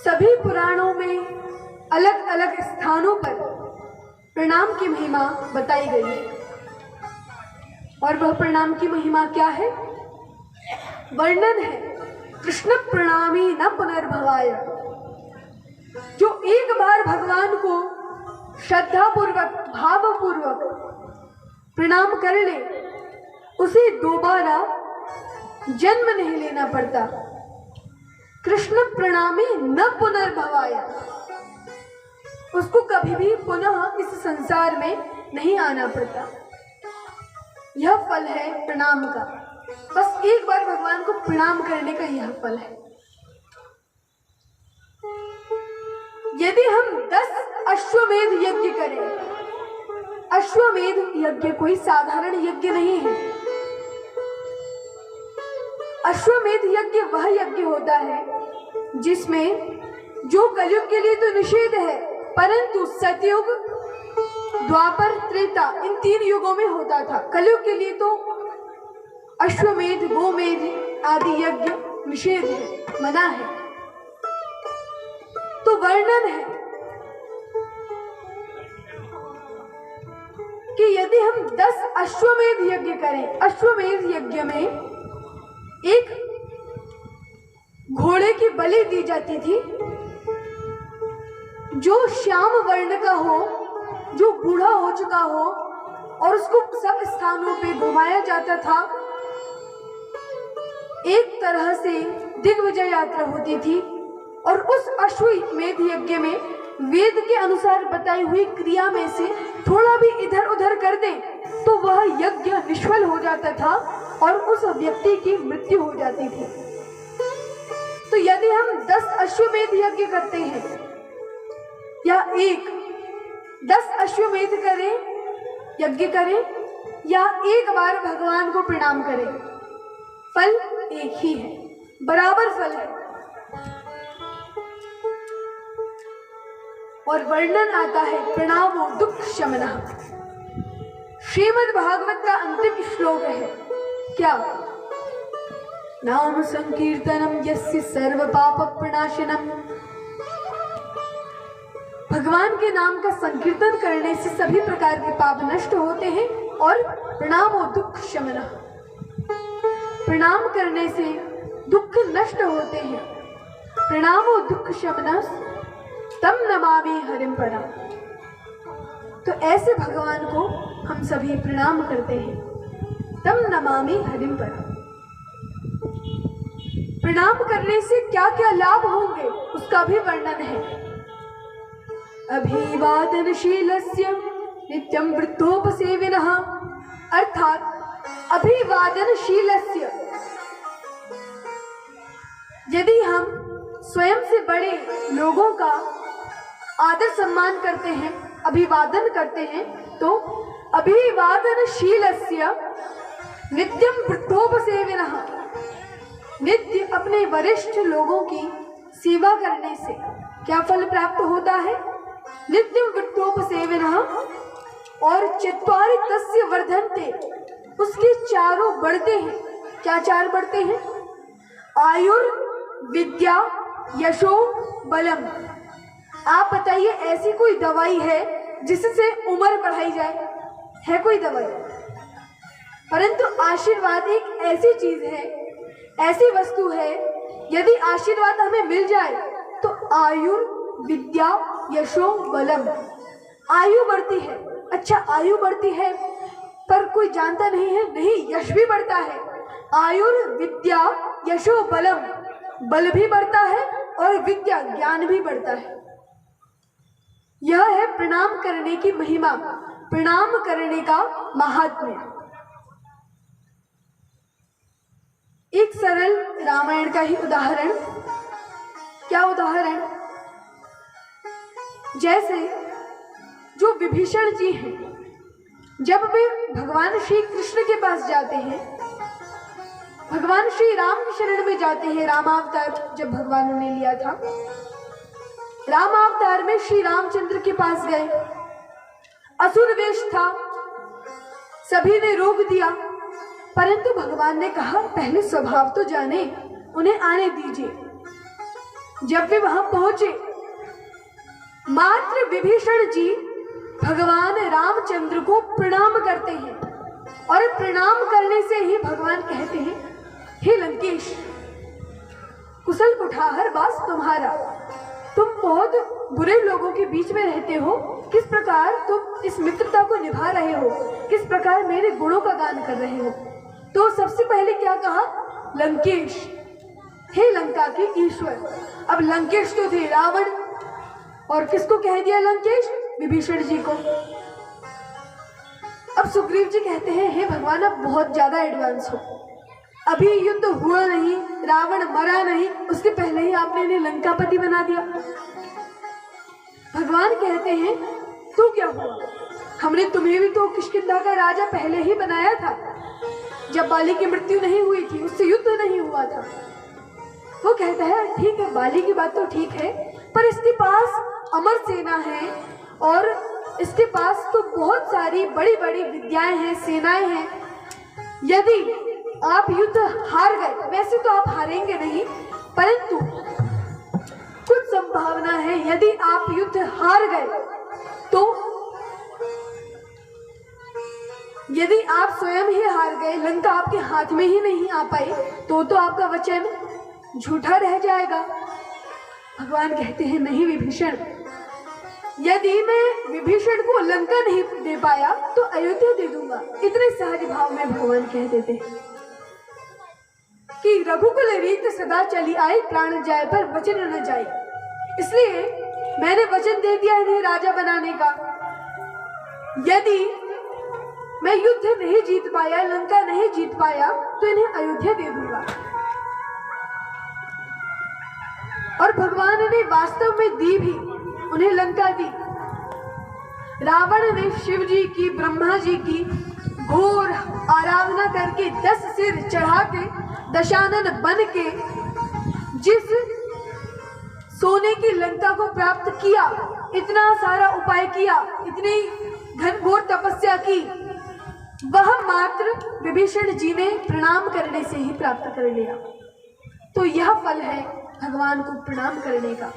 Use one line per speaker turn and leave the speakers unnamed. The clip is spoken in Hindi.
सभी पुराणों में अलग अलग स्थानों पर प्रणाम की महिमा बताई गई है। और वह प्रणाम की महिमा क्या है? वर्णन है, कृष्ण प्रणामी न पुनर्भवाय। जो एक बार भगवान को श्रद्धा पूर्वक भाव पूर्वक प्रणाम कर ले, उसे दोबारा जन्म नहीं लेना पड़ता। कृष्ण प्रणामी न पुनर्भवाय, उसको कभी भी पुनः इस संसार में नहीं आना पड़ता। यह फल है प्रणाम का। बस एक बार भगवान को प्रणाम करने का यह फल है। यदि हम 10 अश्वमेध यज्ञ करें, अश्वमेध यज्ञ कोई साधारण यज्ञ नहीं है। अश्वमेध यज्ञ वह यज्ञ होता है जिसमें जो कलयुग के लिए तो निषेध है, परंतु सतयुग, द्वापर, त्रेता इन 3 युगों में होता था। कलयुग के लिए तो अश्वमेध, गोमेध आदि यज्ञ निषेध है, मना है। तो वर्णन है कि यदि हम 10 अश्वमेध यज्ञ करें, अश्वमेध यज्ञ में एक घोड़े की बलि दी जाती थी जो श्याम वर्ण का हो, जो बूढ़ा हो चुका हो, और उसको सब स्थानों पे घुमाया जाता था। एक तरह से दिग्विजय यात्रा होती थी। और उस अश्वमेध यज्ञ में वेद के अनुसार बताई हुई क्रिया में से थोड़ा भी इधर उधर कर दें तो वह यज्ञ निष्फल हो जाता था और उस व्यक्ति की मृत्यु हो जाती थी। तो यदि हम 10 अश्वमेध यज्ञ करते हैं या 10 अश्वमेध करें, यज्ञ करें, या एक बार भगवान को प्रणाम करें, फल एक ही है, बराबर फल है। और वर्णन आता है प्रणामो दुख शमनः। श्रीमद् भागवत का अंतिम श्लोक है क्या? नाम संकीर्तनम यस्य सर्व पाप प्रणाशनम। भगवान के नाम का संकीर्तन करने से सभी प्रकार के पाप नष्ट होते हैं। और प्रणामो दुख शमनः, प्रणाम करने से दुख नष्ट होते हैं। प्रणामो दुख शमनः तम नमामि हरिम परम। तो ऐसे भगवान को हम सभी प्रणाम करते हैं। तम नमामि हरिम परम। प्रणाम करने से क्या क्या लाभ होंगे उसका भी वर्णन है। अभिवादनशीलस्य नित्यं वृद्धोपसेविनः, अर्थात अभिवादनशीलस्य, यदि हम स्वयं से बड़े लोगों का आदर सम्मान करते हैं, अभिवादन करते हैं, तो अभिवादनशीलस्य नित्यं वृद्धोपसेविनः, नित्य अपने वरिष्ठ लोगों की सेवा करने से क्या फल प्राप्त होता है? नित्यं वृद्धोपसेविनः। और चत्वारि तस्य वर्धन्ते, उसके चारों बढ़ते हैं। क्या 4 बढ़ते हैं? आयुर, विद्या, यशो, बलम। आप बताइए, ऐसी कोई दवाई है जिससे उम्र बढ़ाई जाए? है कोई दवाई? परंतु आशीर्वाद एक ऐसी चीज है, ऐसी वस्तु है, यदि आशीर्वाद हमें मिल जाए तो आयुर, विद्या, यशो, बलम, आयु बढ़ती है। अच्छा, आयु बढ़ती है पर कोई जानता नहीं है, नहीं, यश भी बढ़ता है। आयुर, विद्या, यशो, बलम, बल भी बढ़ता है और विद्या, ज्ञान भी बढ़ता है। यह है प्रणाम करने की महिमा, प्रणाम करने का महात्म्य। एक सरल रामायण का ही उदाहरण। क्या उदाहरण? जैसे जो विभीषण जी हैं, जब वे भगवान श्री कृष्ण के पास जाते हैं, भगवान श्री राम की शरण में जाते हैं। रामावतार जब भगवान ने लिया था, रामावतार में श्री रामचंद्र के पास गए। असुर वेश था, सभी ने रोक दिया, परंतु भगवान ने कहा पहले स्वभाव तो जाने, उन्हें आने दीजिए। जब वे वहां पहुंचे, मात्र विभीषण जी भगवान रामचंद्र को प्रणाम करते हैं और प्रणाम करने से ही भगवान कहते हैं, हे लंकेश, कुशल कुठार वास तुम्हारा, तुम बहुत बुरे लोगों के बीच में रहते हो, किस प्रकार तुम इस मित्रता को निभा रहे हो, किस प्रकार मेरे गुणों का गान कर रहे हो। तो सबसे पहले क्या कहा, लंकेश, हे लंका के ईश्वर। अब लंकेश तो थे रावण, और किसको कह दिया लंकेश, विभीषण जी को। अब सुग्रीव जी कहते हैं, हे भगवान, आप बहुत ज्यादा एडवांस हो, अभी युद्ध हुआ नहीं, रावण मरा नहीं, उसके पहले ही आपने इन्हें लंकापति बना दिया। भगवान कहते हैं, तो क्या हुआ, हमने तुम्हें भी तो किष्किंधा का राजा पहले ही बनाया था, जब बाली की मृत्यु नहीं हुई थी, उससे युद्ध नहीं हुआ था। वो कहता है, ठीक है, बाली की बात तो ठीक है, पर इसके पास अमर सेना है और इसके पास तो बहुत सारी बड़ी बड़ी विद्याएं हैं, सेनाएं हैं। यदि आप युद्ध हार गए, वैसे तो आप हारेंगे नहीं, परंतु कुछ संभावना है, यदि आप युद्ध हार गए तो, यदि आप स्वयं ही हार गए, लंका आपके हाथ में ही नहीं आ पाई, तो आपका वचन झूठा रह जाएगा। भगवान कहते हैं, नहीं विभीषण, यदि मैं विभीषण को लंका नहीं दे पाया तो अयोध्या दे दूंगा। इतने सहज भाव में भगवान कह देते हैं कि रघुकुल रीत सदा चली आई, प्राण जाए पर वचन न जाए। इसलिए मैंने वचन दे दिया इन्हें राजा बनाने का। यदि मैं युद्ध नहीं जीत पाया, लंका नहीं जीत पाया, तो इन्हें अयोध्या दे दूंगा। और भगवान ने वास्तव में दी भी, उन्हें लंका दी। रावण ने शिव जी की, ब्रह्मा जी की घोर आराधना करके 10 सिर चढ़ा के, दशानन बन के जिस सोने की लंका को प्राप्त किया, इतना सारा उपाय किया, इतनी घनघोर तपस्या की, वह मात्र विभीषण जी ने प्रणाम करने से ही प्राप्त कर लिया। तो यह फल है भगवान को प्रणाम करने का।